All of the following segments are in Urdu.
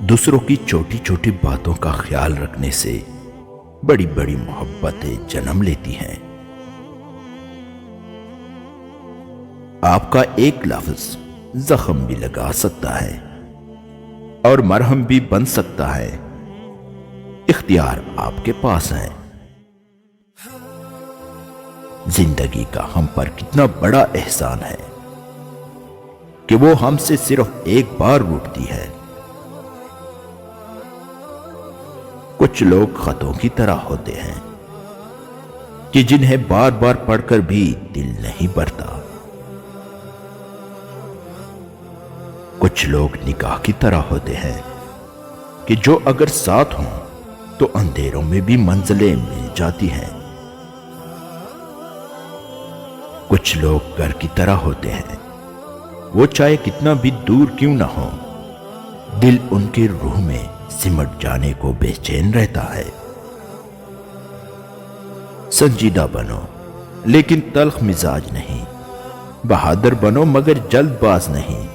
دوسروں کی چھوٹی چھوٹی باتوں کا خیال رکھنے سے بڑی بڑی محبتیں جنم لیتی ہیں۔ آپ کا ایک لفظ زخم بھی لگا سکتا ہے اور مرہم بھی بن سکتا ہے۔ اختیار آپ کے پاس ہے۔ زندگی کا ہم پر کتنا بڑا احسان ہے کہ وہ ہم سے صرف ایک بار روٹتی ہے۔ کچھ لوگ خطوں کی طرح ہوتے ہیں کہ جنہیں بار بار پڑھ کر بھی دل نہیں بھرتا۔ کچھ لوگ نگاہ کی طرح ہوتے ہیں کہ جو اگر ساتھ ہوں تو اندھیروں میں بھی منزلیں مل جاتی ہیں۔ کچھ لوگ گھر کی طرح ہوتے ہیں، وہ چاہے کتنا بھی دور کیوں نہ ہو، دل ان کے روح میں سمٹ جانے کو بے چین رہتا ہے۔ سنجیدہ بنو لیکن تلخ مزاج نہیں، بہادر بنو مگر جلد باز نہیں،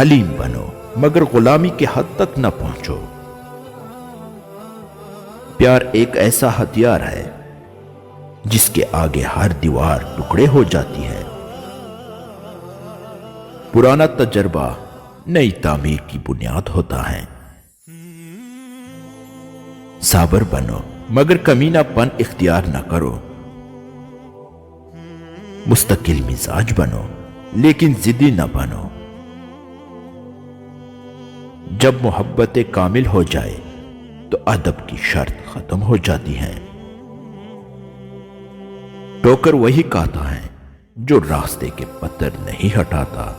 حلیم بنو مگر غلامی کے حد تک نہ پہنچو۔ پیار ایک ایسا ہتھیار ہے جس کے آگے ہر دیوار ٹکڑے ہو جاتی ہے۔ پرانا تجربہ نئی تعمیر کی بنیاد ہوتا ہے۔ صابر بنو مگر کمینہ پن اختیار نہ کرو۔ مستقل مزاج بنو لیکن ضدی نہ بنو۔ جب محبت کامل ہو جائے تو ادب کی شرط ختم ہو جاتی ہے۔ ٹوکر وہی کہتا ہے جو راستے کے پتھر نہیں ہٹاتا۔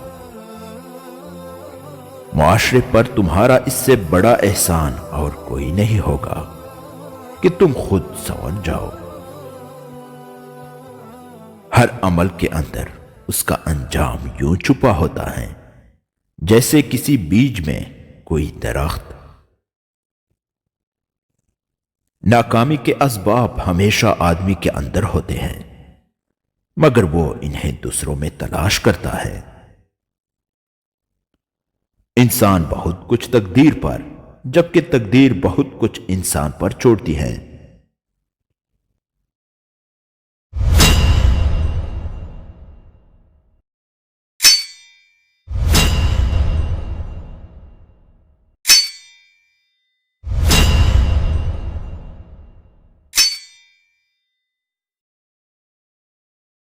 معاشرے پر تمہارا اس سے بڑا احسان اور کوئی نہیں ہوگا کہ تم خود سنور جاؤ۔ ہر عمل کے اندر اس کا انجام یوں چھپا ہوتا ہے جیسے کسی بیج میں کوئی درخت۔ ناکامی کے اسباب ہمیشہ آدمی کے اندر ہوتے ہیں مگر وہ انہیں دوسروں میں تلاش کرتا ہے۔ انسان بہت کچھ تقدیر پر جبکہ تقدیر بہت کچھ انسان پر چھوڑتی ہے۔